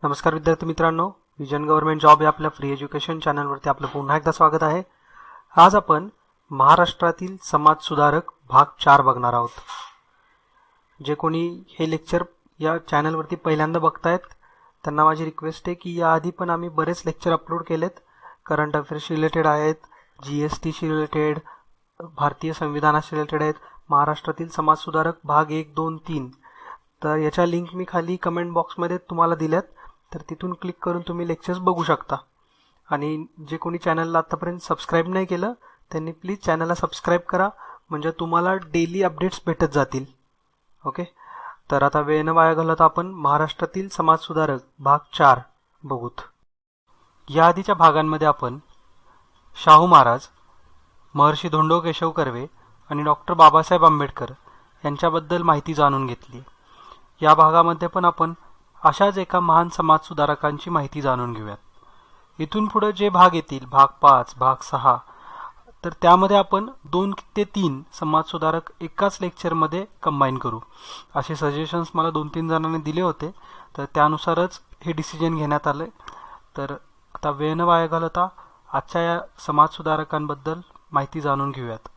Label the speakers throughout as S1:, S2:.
S1: नमस्कार विद्यार्थी मित्रांनो, विजन गव्हर्नमेंट जॉब या आपल्या फ्री एज्युकेशन चॅनलवरती आपलं पुन्हा एकदा स्वागत आहे. आज आपण महाराष्ट्रातील समाज सुधारक भाग 4 बघणार आहोत. जे कोणी हे लेक्चर या चॅनलवरती पहिल्यांदा बघतायत त्यांना माझी रिक्वेस्ट आहे की याआधी पण आम्ही बरेच लेक्चर अपलोड केलेत. करंट अफेअर्सशी रिलेटेड आहेत, GSTशी रिलेटेड, भारतीय संविधानाशी रिलेटेड आहेत, महाराष्ट्रातील समाज सुधारक भाग 1, 2, 3. तर याच्या लिंक मी खाली कमेंट बॉक्समध्ये तुम्हाला दिल्यात, तर तिथून क्लिक करून तुम्ही लेक्चर्स बघू शकता. आणि जे कोणी चॅनलला आत्तापर्यंत सबस्क्राईब नाही केलं त्यांनी प्लीज चॅनलला सबस्क्राईब करा, म्हणजे तुम्हाला डेली अपडेट्स भेटत जातील. ओके, तर आता वेळ न वाया घालवता आपण महाराष्ट्रातील समाज सुधारक भाग 4 बघूत. या आधीच्या भागांमध्ये आपण शाहू महाराज, महर्षी धोंडो केशव कर्वे आणि डॉक्टर बाबासाहेब आंबेडकर यांच्याबद्दल माहिती जाणून घेतली. या भागामध्ये पण आपण अशाच एका महान समाज सुधारकांची माहिती जाणून घेऊयात. इथून पुढे जे भाग येतील, भाग 5, भाग 6, तर त्यामध्ये आपण 2 ते 3 समाज सुधारक एकाच लेक्चरमध्ये कंबाईन करू असे सजेशन्स मला 2-3 जणांनी दिले होते, तर त्यानुसारच हे डिसिजन घेण्यात आले. तर आता वेळ न वाया घालवता आजच्या या समाज सुधारकांबद्दल माहिती जाणून घेऊयात.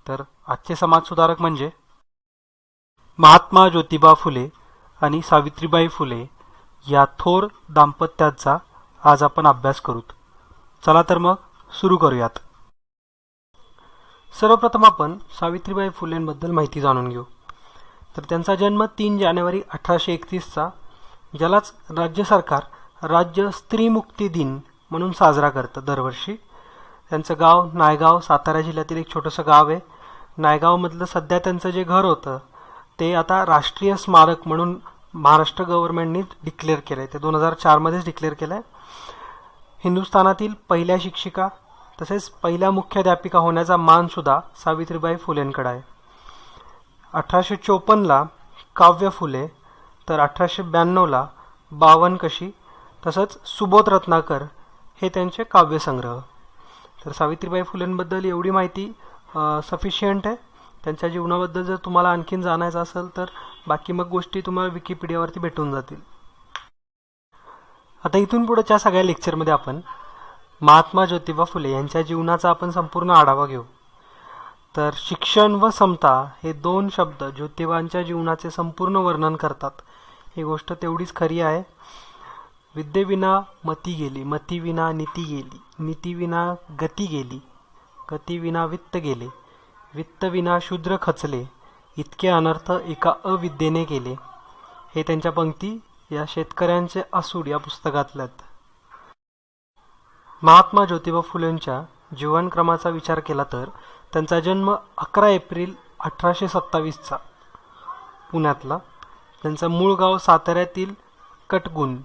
S1: तर आजचे समाज सुधारक म्हणजे महात्मा ज्योतिबा फुले आणि सावित्रीबाई फुले या थोर दाम्पत्याचा आज आपण अभ्यास करूत. चला तर मग सुरू करूयात. सर्वप्रथम आपण सावित्रीबाई फुलेंबद्दल माहिती जाणून घेऊ. तर त्यांचा जन्म 3 जानेवारी 1831चा, ज्यालाच राज्य सरकार राज्य स्त्री मुक्ती दिन म्हणून साजरा करतं दरवर्षी. त्यांचं गाव नायगाव सातारा जिल्ह्यातील एक छोटंसं गाव आहे. नायगावमधलं सध्या त्यांचं जे घर होतं ते आता राष्ट्रीय स्मारक म्हणून महाराष्ट्र गव्हर्नमेंटनी डिक्लेअर केलं आहे. ते 2004मध्येच डिक्लेअर केलं आहे. हिंदुस्थानातील पहिल्या शिक्षिका तसेच पहिल्या मुख्याध्यापिका होण्याचा मानसुद्धा सावित्रीबाई फुलेंकडे आहे. 1854ला काव्य फुले, तर 1892ला बावनकशी तसंच सुबोध रत्नाकर हे त्यांचे काव्यसंग्रह. तर सावित्रीबाई फुलेंबद्दल एवढी माहिती सफिशियंट आहे. त्यांच्या जीवनाबद्दल जर तुम्हाला आणखीन जाणायचं असेल तर बाकी मग गोष्टी तुम्हाला विकिपीडियावरती भेटून जातील. आता इथून पुढच्या सगळ्या लेक्चरमध्ये आपण महात्मा ज्योतिबा फुले यांच्या जीवनाचा आपण संपूर्ण आढावा घेऊ. तर शिक्षण व समता हे 2 शब्द ज्योतिबांच्या जीवनाचे संपूर्ण वर्णन करतात. ही गोष्ट तेवढीच खरी आहे. विद्येविना मती गेली, मतीविना नीती गेली, नीतीविना गती गेली, गतीविना वित्त गेले, वित्तविना शूद्र खचले, इतके अनर्थ एका अविद्येने केले. हे त्यांच्या पंक्ती या शेतकऱ्यांचे असूड या पुस्तकातल्यात. महात्मा ज्योतिबा फुलेंच्या जीवनक्रमाचा विचार केला तर त्यांचा जन्म 11 एप्रिल 1827चा पुण्यातला. त्यांचं मूळ गाव साताऱ्यातील कटगुण.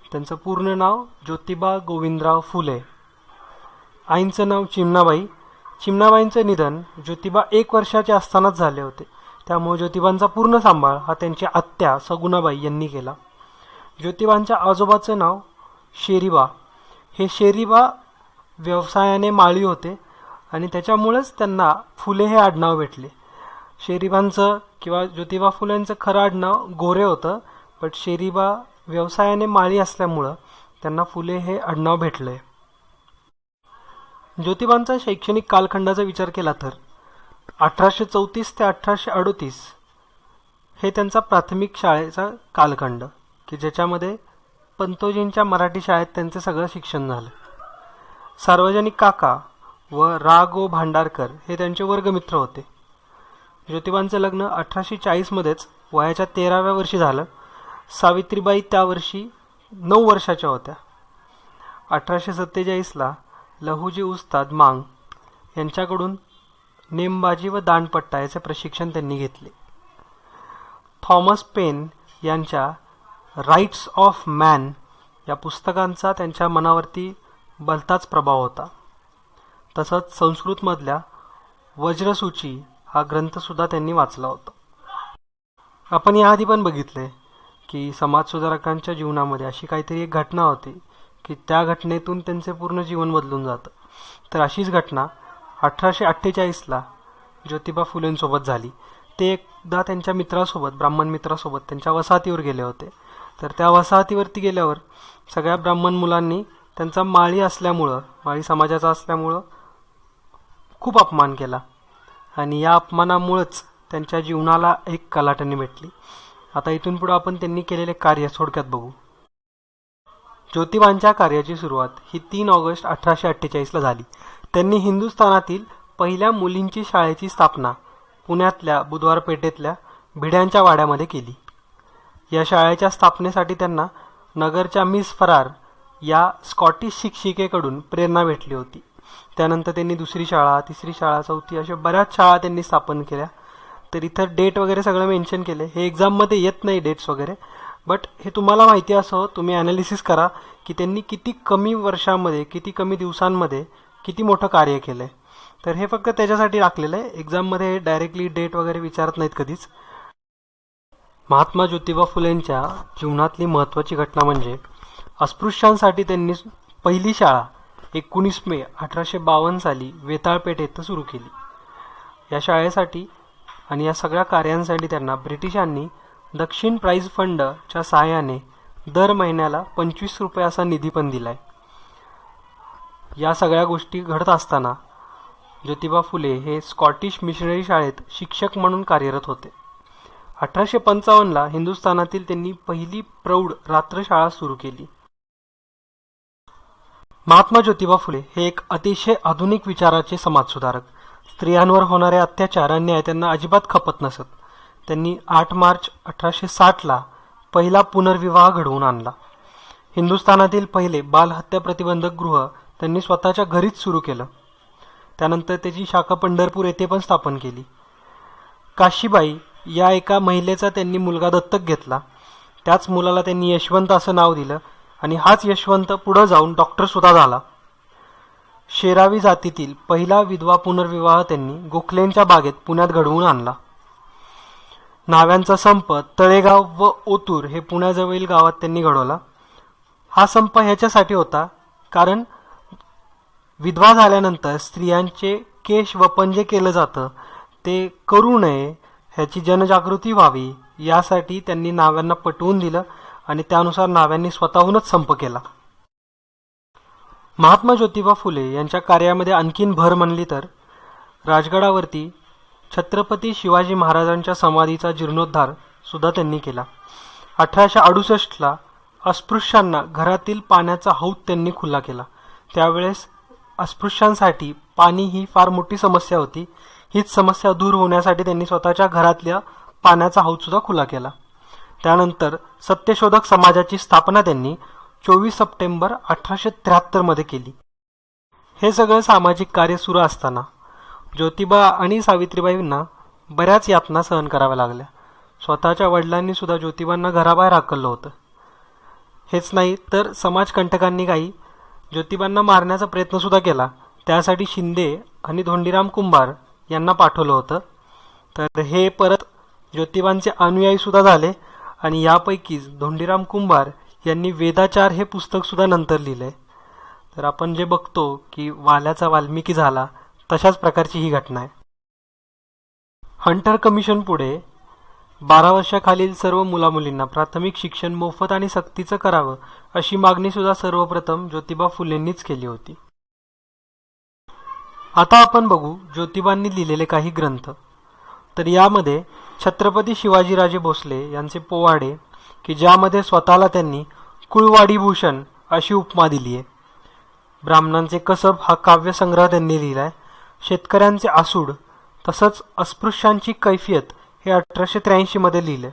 S1: त्यांचं पूर्ण नाव ज्योतिबा गोविंदराव फुले. आईंचं नाव चिमणाबाई. चिमणाबाईंचं निधन ज्योतिबा 1 वर्षाचे असतानाच झाले होते, त्यामुळे ज्योतिबांचा पूर्ण सांभाळ हा त्यांच्या आत्या सगुणाबाई यांनी केला. ज्योतिबांच्या आजोबाचं नाव शेरीबा. हे शेरीबा व्यवसायाने माळी होते आणि त्याच्यामुळेच त्यांना फुले हे आडनाव भेटले. शेरीबांचं किंवा ज्योतिबा फुलेंचं खरं आडनाव गोरे होतं, पण शेरीबा व्यवसायाने माळी असल्यामुळं त्यांना फुले हे आडनाव भेटले. ज्योतिबांचा शैक्षणिक कालखंडाचा विचार केला तर 1834 ते 1838 हे त्यांचा प्राथमिक शाळेचा कालखंड, की ज्याच्यामध्ये पंतोजींच्या मराठी शाळेत त्यांचं सगळं शिक्षण झालं. सार्वजनिक काका व रा गो भांडारकर हे त्यांचे वर्गमित्र होते. ज्योतिबांचं लग्न 1840मध्येच वयाच्या 13व्या वर्षी झालं. सावित्रीबाई त्या वर्षी 9 वर्षाच्या होत्या. 1847ला लहुजी उस्ताद मांग यांच्याकडून नेमबाजी व दांडपट्टा याचे प्रशिक्षण त्यांनी घेतले. थॉमस पेन यांच्या राईट्स ऑफ मॅन या पुस्तकांचा त्यांच्या मनावरती भलताच प्रभाव होता. तसंच संस्कृतमधल्या वज्रसूची हा ग्रंथसुद्धा त्यांनी वाचला होता. आपण याआधी पण बघितले की समाजसुधारकांच्या जीवनामध्ये अशी काहीतरी एक घटना होती की त्या घटनेतून त्यांचे पूर्ण जीवन बदलून जातं. तर अशीच घटना 1848ला ज्योतिबा फुलेंसोबत झाली. ते एकदा त्यांच्या मित्रासोबत, ब्राह्मण मित्रासोबत त्यांच्या वसाहतीवर गेले होते. तर त्या वसाहतीवरती गेल्यावर सगळ्या ब्राह्मण मुलांनी त्यांचा माळी समाजाचा असल्यामुळं खूप अपमान केला आणि या अपमानामुळंच त्यांच्या जीवनाला एक कलाटणी भेटली. आता इथून पुढे आपण त्यांनी केलेले कार्य थोडक्यात बघू. ज्योतिबांच्या कार्याची सुरुवात ही 3 ऑगस्ट 1848 झाली. त्यांनी हिंदुस्थानातील पहिल्या मुलींची शाळेची स्थापना पुण्यातल्या बुधवार पेठेतल्या भिड्यांच्या वाड्यामध्ये केली. या शाळेच्या स्थापनेसाठी त्यांना नगरच्या मिस फरार या स्कॉटिश शिक्षिकेकडून प्रेरणा भेटली होती. त्यानंतर त्यांनी 2री शाळा, 3री शाळा, 4थी अशा बऱ्याच शाळा त्यांनी स्थापन केल्या. तर इथं डेट वगैरे सगळं मेन्शन केले. हे एक्झाममध्ये येत नाही डेट्स वगैरे, बट हे तुम्हाला माहिती असं तुम्ही ॲनालिसिस करा की त्यांनी किती कमी वर्षामध्ये, किती कमी दिवसांमध्ये किती मोठं कार्य केलं आहे. तर हे फक्त त्याच्यासाठी राखलेलं आहे. एक्झाममध्ये डायरेक्टली डेट वगैरे विचारत नाहीत कधीच. महात्मा ज्योतिबा फुलेंच्या जीवनातली महत्त्वाची घटना म्हणजे अस्पृश्यांसाठी त्यांनी पहिली शाळा 19 मे 1852 साली वेताळपेठ येथे सुरू केली. या शाळेसाठी आणि या सगळ्या कार्यांसाठी त्यांना ब्रिटिशांनी दक्षिण प्राईज फंडच्या सहाय्याने दर महिन्याला 25 रुपये असा निधी पण दिलाय. या सगळ्या गोष्टी घडत असताना ज्योतिबा फुले हे स्कॉटिश मिशनरी शाळेत शिक्षक म्हणून कार्यरत होते. 1855ला हिंदुस्थानातील त्यांनी पहिली प्रौढ रात्रशाळा सुरू केली. महात्मा ज्योतिबा फुले हे एक अतिशय आधुनिक विचाराचे समाजसुधारक. स्त्रियांवर होणारे अत्याचार, अन्याय त्यांना अजिबात खपत नसत. त्यांनी 8 मार्च 1860ला पहिला पुनर्विवाह घडवून आणला. हिंदुस्थानातील पहिले बालहत्या प्रतिबंधक गृह त्यांनी स्वतःच्या घरीच सुरू केलं. त्यानंतर त्याची शाखा पंढरपूर येथे पण स्थापन केली. काशीबाई या एका महिलेचा त्यांनी मुलगा दत्तक घेतला. त्याच मुलाला त्यांनी यशवंत असं नाव दिलं आणि हाच यशवंत पुढं जाऊन डॉक्टर सुद्धा झाला. शेरावी जातीतील पहिला विधवा पुनर्विवाह त्यांनी गोखलेंच्या बागेत पुण्यात घडवून आणला. न्हाव्यांचा संप तळेगाव व ओतूर हे पुण्याजवळील गावात त्यांनी घडवला. हा संप ह्याच्यासाठी होता कारण विधवा झाल्यानंतर स्त्रियांचे केश वपन जे केलं जातं ते करू नये, ह्याची जनजागृती व्हावी, यासाठी त्यांनी न्हाव्यांना पटवून दिलं आणि त्यानुसार न्हाव्यांनी स्वतःहूनच संप केला. महात्मा ज्योतिबा फुले यांच्या कार्यामध्ये आणखीन भर म्हणली तर राजगडावरती छत्रपती शिवाजी महाराजांच्या समाधीचा जीर्णोद्धार सुद्धा त्यांनी केला. 1868ला अस्पृश्यांना घरातील पाण्याचा हौद त्यांनी खुला केला. त्यावेळेस अस्पृश्यांसाठी पाणी ही फार मोठी समस्या होती. हीच समस्या दूर होण्यासाठी त्यांनी स्वतःच्या घरातल्या पाण्याचा हौद सुद्धा खुला केला. त्यानंतर सत्यशोधक समाजाची स्थापना त्यांनी 24 सप्टेंबर 1873 केली. हे सगळं सामाजिक कार्य सुरू असताना ज्योतिबा आणि सावित्रीबाईंना बऱ्याच यातना सहन कराव्या लागल्या. स्वतःच्या वडिलांनी सुद्धा ज्योतिबांना घराबाहेर हाकललं होतं. हेच नाही तर समाजकंटकांनी काही ज्योतिबांना मारण्याचा प्रयत्न सुद्धा केला. त्यासाठी शिंदे आणि धोंडीराम कुंभार यांना पाठवलं होतं. तर हे परत ज्योतिबांचे अनुयायी सुद्धा झाले आणि यापैकीच धोंडीराम कुंभार यांनी वेदाचार हे पुस्तक सुद्धा नंतर लिहिलंय. तर आपण जे बघतो की वाल्याचा वाल्मिकी झाला तशाच प्रकारची ही घटना आहे. हंटर कमिशन पुढे 12 वर्षाखालील सर्व मुलामुलींना प्राथमिक शिक्षण मोफत आणि सक्तीचं करावं अशी मागणी सुद्धा सर्वप्रथम ज्योतिबा फुलेंनीच केली होती. आता आपण बघू ज्योतिबांनी लिहिलेले काही ग्रंथ. तर यामध्ये छत्रपती शिवाजीराजे भोसले यांचे पोवाडे की ज्यामध्ये स्वतःला त्यांनी कुळवाडी भूषण अशी उपमा दिली आहे. ब्राह्मणांचे कसब हा काव्यसंग्रह त्यांनी लिहिलाय. शेतकऱ्यांचे आसूड तसंच अस्पृश्यांची कैफियत हे 1883 लिहिले.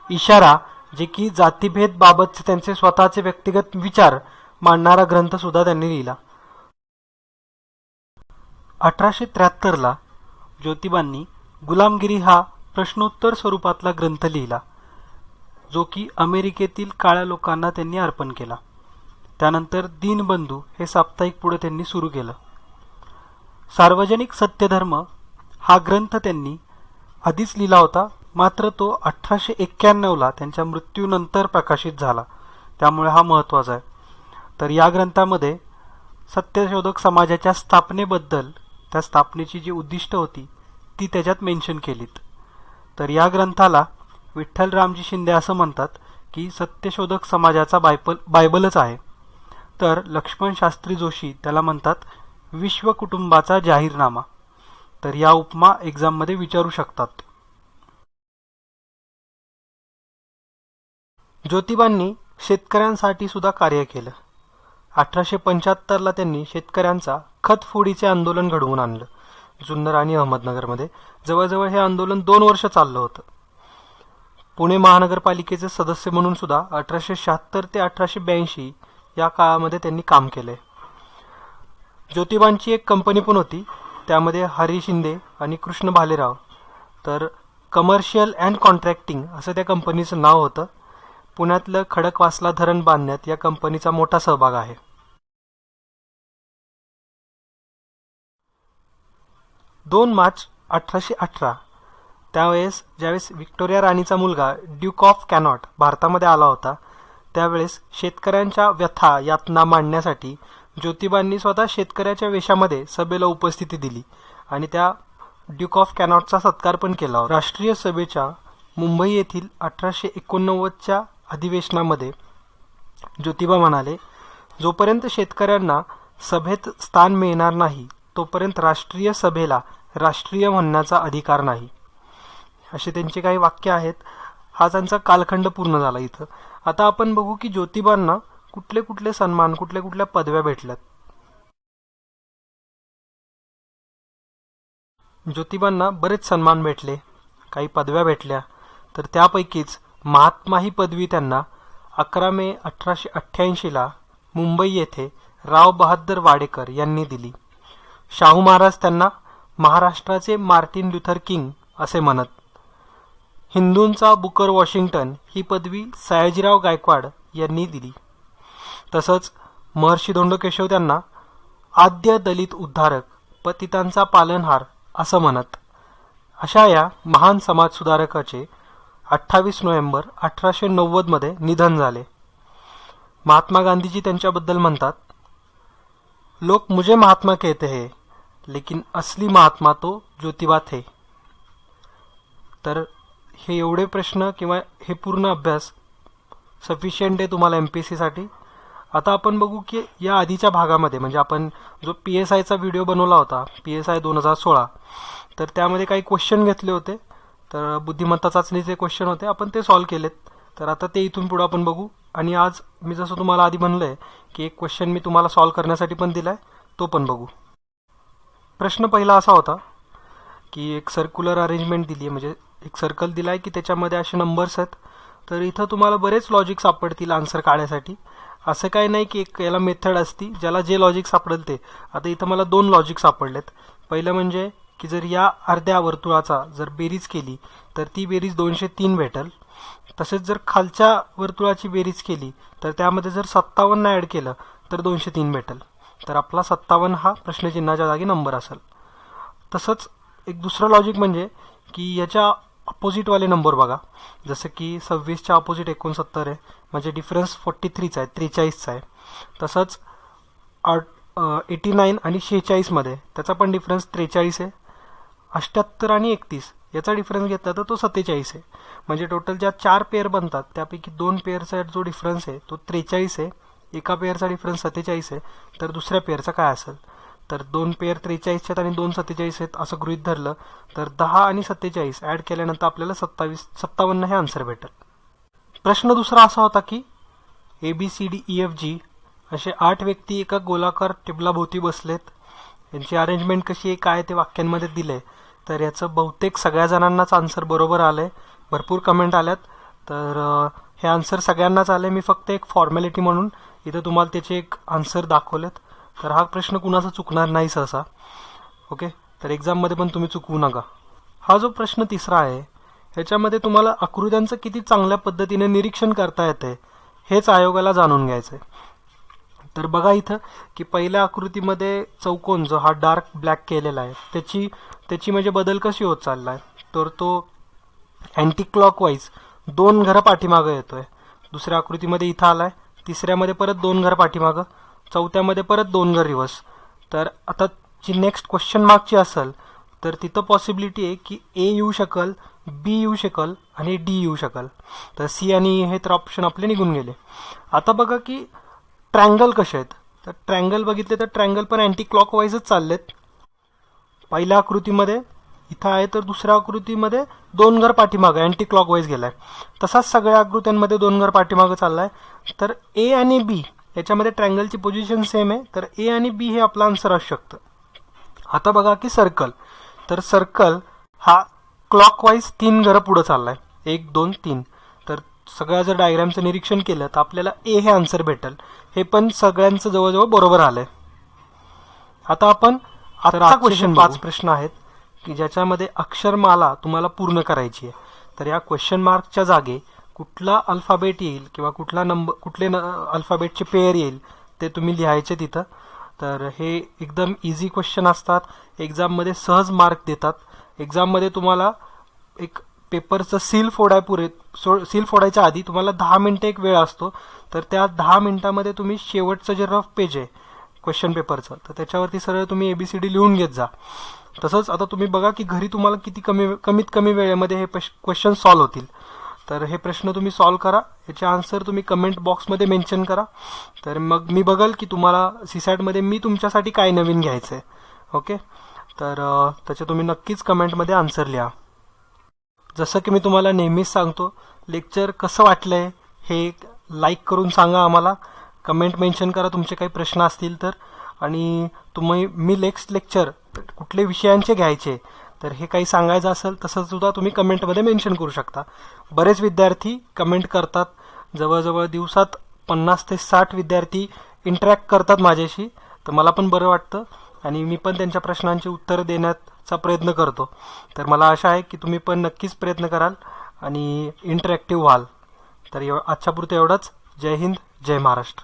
S1: इशारा जे की जातीभेद बाबतचे त्यांचे स्वतःचे व्यक्तिगत विचार मांडणारा ग्रंथ सुद्धा त्यांनी लिहिला. 1873 ज्योतिबांनी गुलामगिरी हा प्रश्नोत्तर स्वरूपातला ग्रंथ लिहिला जो की अमेरिकेतील काळ्या लोकांना त्यांनी अर्पण केला. त्यानंतर दीनबंधू हे साप्ताहिक पुढे त्यांनी सुरू केलं. सार्वजनिक सत्यधर्म हा ग्रंथ त्यांनी आधीच लिहिला होता, मात्र तो 1891ला त्यांच्या मृत्यूनंतर प्रकाशित झाला, त्यामुळे हा महत्त्वाचा आहे. तर या ग्रंथामध्ये सत्यशोधक समाजाच्या स्थापनेबद्दल, त्या स्थापनेची जी उद्दिष्ट होती ती त्याच्यात मेन्शन केलीत. तर या ग्रंथाला विठ्ठल रामजी शिंदे असं म्हणतात की सत्यशोधक समाजाचा बायबलच आहे. तर लक्ष्मण शास्त्री जोशी त्याला म्हणतात विश्व कुटुंबाचा जाहीरनामा. तर या उपमा एक्झाममध्ये विचारू शकतात. ज्योतिबांनी शेतकऱ्यांसाठी सुद्धा कार्य केलं. 1875ला त्यांनी शेतकऱ्यांचा खतफोडीचे आंदोलन घडवून आणलं जुन्नर आणि अहमदनगरमध्ये. जवळजवळ हे आंदोलन 2 वर्ष चाललं होतं. पुणे महानगरपालिकेचे सदस्य म्हणून सुद्धा 1876 ते 1882 या काळामध्ये त्यांनी काम केलंय. ज्योतिबांची एक कंपनी पण होती, त्यामध्ये हरी शिंदे आणि कृष्ण भालेराव. तर कमर्शियल अँड कॉन्ट्रॅक्टिंग असं त्या कंपनीचं नाव होतं. पुण्यातलं खडकवासला धरण बांधण्यात या कंपनीचा मोठा सहभाग आहे. 2 मार्च 1818 त्यावेळेस ज्यावेळेस व्हिक्टोरिया राणीचा मुलगा ड्यूक ऑफ कॅनॉट भारतामध्ये आला होता, त्यावेळेस शेतकऱ्यांच्या व्यथा यातना मांडण्यासाठी ज्योतिबांनी स्वतः शेतकऱ्याच्या वेशामध्ये सभेला उपस्थिती दिली आणि त्या ड्यूक ऑफ कॅनॉटचा सत्कार पण केला. राष्ट्रीय सभेच्या मुंबई येथील 1889च्या अधिवेशनामध्ये ज्योतिबा म्हणाले, जोपर्यंत शेतकऱ्यांना सभेत स्थान मिळणार नाही तोपर्यंत राष्ट्रीय सभेला राष्ट्रीय म्हणण्याचा अधिकार नाही. असे त्यांचे काही वाक्य आहेत. हा त्यांचा कालखंड पूर्ण झाला इथं. आता आपण बघू की ज्योतिबांना कुठले कुठले सन्मान, कुठल्या कुठल्या पदव्या भेटल्यात. ज्योतिबांना बरेच सन्मान भेटले, काही पदव्या भेटल्या. तर त्यापैकीच महात्मा ही पदवी त्यांना 11 मे 1888ला मुंबई येथे राव बहादर वाडेकर यांनी दिली. शाहू महाराज त्यांना महाराष्ट्राचे मार्टिन ल्युथर किंग असे म्हणत. हिंदूंचा बुकर वॉशिंग्टन ही पदवी सयाजीराव गायकवाड यांनी दिली. तसंच महर्षी धोंडो केशव त्यांना आद्य दलित उद्धारक, पतितांचा पालनहार असं म्हणत. अशा या महान समाजसुधारकाचे 28 नोव्हेंबर 1890 निधन झाले. महात्मा गांधीजी त्यांच्याबद्दल म्हणतात, लोक मुझे महात्मा कहते हैं लेकिन असली महात्मा तो ज्योतिबा थे. तर हे एवढे प्रश्न किंवा हे पूर्ण अभ्यास सफिशियंट आहे तुम्हाला MPSCसाठी. आता आपण बघू की या आधीच्या भागामध्ये म्हणजे आपण जो PSIचा व्हिडिओ बनवला होता PSI 2016, तर त्यामध्ये काही क्वेश्चन घेतले होते. तर बुद्धिमत्ता चाचणीचे क्वेश्चन होते, आपण ते सॉल्व्ह केलेत. तर आता ते इथून पुढे आपण बघू. आणि आज मी जसं तुम्हाला आधी म्हणलंय की एक क्वेश्चन मी तुम्हाला सॉल्व्ह करण्यासाठी पण दिलाय, तो पण बघू. प्रश्न पहिला असा होता की एक सर्क्युलर अरेंजमेंट दिली आहे, म्हणजे एक सर्कल दिलाय की त्याच्यामध्ये असे नंबर्स आहेत. तर इथं तुम्हाला बरेच लॉजिक सापडतील आन्सर काढण्यासाठी. असं काही नाही की एक याला मेथड असती ज्याला जे लॉजिक सापडेल ते. आता इथं मला 2 लॉजिक सापडलेत. पहिलं म्हणजे की जर या अर्ध्या वर्तुळाचा जर बेरीज केली तर ती बेरीज 203 भेटेल. तसेच जर खालच्या वर्तुळाची बेरीज केली तर त्यामध्ये जर 57 ॲड केलं तर 203 भेटेल. तर आपला 57 हा प्रश्नचिन्हाच्या जागी नंबर असेल. तसंच एक दुसरं लॉजिक म्हणजे की याच्या अपोजिटवाले नंबर बघा. जसं की 26च्या अपोजिट 69 आहे, म्हणजे डिफरन्स 43चा आहे, 43चा आहे. तसंच 89 आणि 46मध्ये त्याचा पण डिफरन्स 43 आहे. 78 आणि 31 याचा डिफरन्स घेतला तर तो 47 आहे. म्हणजे टोटल ज्या 4 पेअर बनतात त्यापैकी 2 पेअरचा जो डिफरन्स आहे तो 43 आहे. एका पेअरचा डिफरन्स 47 आहे. तर दुसऱ्या पेअरचा काय असेल, तर 2 पेअर 43 आहेत आणि 2 47 आहेत असं गृहीत धरलं तर 10 आणि 47 ॲड केल्यानंतर आपल्याला 57 हे आन्सर भेटेल. प्रश्न दुसरा असा होता की ABCDEFG असे 8 व्यक्ती एका गोलाकार टेबलाभोवती बसलेत. यांची अरेंजमेंट कशी आहे काय ते वाक्यांमध्ये दिले. तर याचं बहुतेक सगळ्या जणांनाच आन्सर बरोबर आलं आहे. भरपूर कमेंट आल्यात. तर हे आन्सर सगळ्यांनाच आले. मी फक्त एक फॉर्मॅलिटी म्हणून इथं तुम्हाला त्याचे एक आन्सर दाखवलेत. तर हा प्रश्न कुणाचा चुकणार नाही सहसा. ओके, तर एक्झाममध्ये पण तुम्ही चुकवू नका. हा जो प्रश्न तिसरा आहे ह्याच्यामध्ये तुम्हाला आकृत्यांचं किती चांगल्या पद्धतीने निरीक्षण करता येते हेच आयोगाला जाणून घ्यायचं आहे. तर बघा इथं की पहिल्या आकृतीमध्ये चौकोन जो हा डार्क ब्लॅक केलेला आहे त्याची म्हणजे बदल कशी होत चालला आहे, तर तो अँटी क्लॉकवाईज 2 घरं पाठीमागं येतोय. दुसऱ्या आकृतीमध्ये इथं आलाय, तिसऱ्यामध्ये परत 2 घरं पाठीमागं, चौथ्यामध्ये परत 2 घर रिव्हर्स. तर आता जी नेक्स्ट क्वेश्चन मार्कची असेल तर तिथं पॉसिबिलिटी आहे की ए येऊ शकल, बी येऊ शकल आणि डी येऊ शकल. तर सी आणि हे तर ऑप्शन आपले निघून गेले. आता बघा की ट्रँगल कसे आहेत. तर ट्रँगल बघितले तर ट्रँगल पण अँटी क्लॉकवाईजच चाललेत. पहिल्या आकृतीमध्ये इथं आहे, तर दुसऱ्या आकृतीमध्ये 2 घर पाठीमागं अँटी क्लॉकवाईज गेलाय. तसाच सगळ्या आकृत्यांमध्ये 2 घर पाठीमागं चाललाय. तर ए आणि बी याच्यामध्ये ट्रँगलची पोझिशन सेम आहे, तर ए आणि बी हे आपलं आन्सर असू शकतं. आता बघा की सर्कल. तर सर्कल हा क्लॉकवाईज 3 घरं पुढं चाललाय, 1 2 3. तर सगळ्या जर डायग्रामचं निरीक्षण केलं तर आपल्याला ए हे आन्सर भेटेल. हे पण सगळ्यांचं जवळजवळ बरोबर आलंय. आता आपण आजचा क्वेश्चन 5 प्रश्न आहेत की ज्याच्यामध्ये अक्षरमाला तुम्हाला पूर्ण करायची आहे. तर या क्वेश्चन मार्कच्या जागे कुठला अल्फाबेट येईल किंवा कुठले अल्फाबेटचे पेअर येईल ते तुम्ही लिहायचे तिथं. तर हे एकदम इझी क्वेश्चन असतात, एक्झाममध्ये सहज मार्क देतात. एक्झाममध्ये तुम्हाला एक पेपरचं सील फोडायच्या आधी तुम्हाला 10 मिनिटं एक वेळ असतो. तर त्या 10 मिनिटामध्ये तुम्ही शेवटचं जे रफ पेज आहे क्वेश्चन पेपरचं, तर त्याच्यावरती सरळ तुम्ही ABCD लिहून घेत जा. तसंच आता तुम्ही बघा की घरी तुम्हाला कमीत कमी वेळेमध्ये हे क्वेश्चन सॉल्व्ह होतील. तर हे प्रश्न तुम्ही सॉल्व्ह करा, याचे आन्सर तुम्ही कमेंट बॉक्समध्ये मेन्शन करा. तर मग मी बघल की तुम्हाला सीसॅटमध्ये मी तुमच्यासाठी काय नवीन घ्यायचं आहे. ओके, तर त्याचे तुम्ही नक्कीच कमेंटमध्ये आन्सर लिहा. जसं की मी तुम्हाला नेहमीच सांगतो, लेक्चर कसं वाटलंय हे लाईक करून सांगा आम्हाला, कमेंट मेन्शन करा तुमचे काही प्रश्न असतील तर. आणि मी नेक्स्ट लेक्चर कुठले विषयांचे घ्यायचे तर हे काही सांगायचं असेल तसं सुद्धा तुम्ही कमेंटमध्ये मेन्शन करू शकता. बरेच विद्यार्थी कमेंट करतात, जवळजवळ दिवसात 50 ते 60 विद्यार्थी इंटरॅक्ट करतात माझ्याशी. तर मला पण बरं वाटतं आणि मी पण त्यांच्या प्रश्नांची उत्तरं देण्याचा प्रयत्न करतो. तर मला आशा आहे की तुम्ही पण नक्कीच प्रयत्न कराल आणि इंटरॅक्टिव्ह व्हाल. तर आजच्या पुरतं एवढंच. जय हिंद, जय महाराष्ट्र.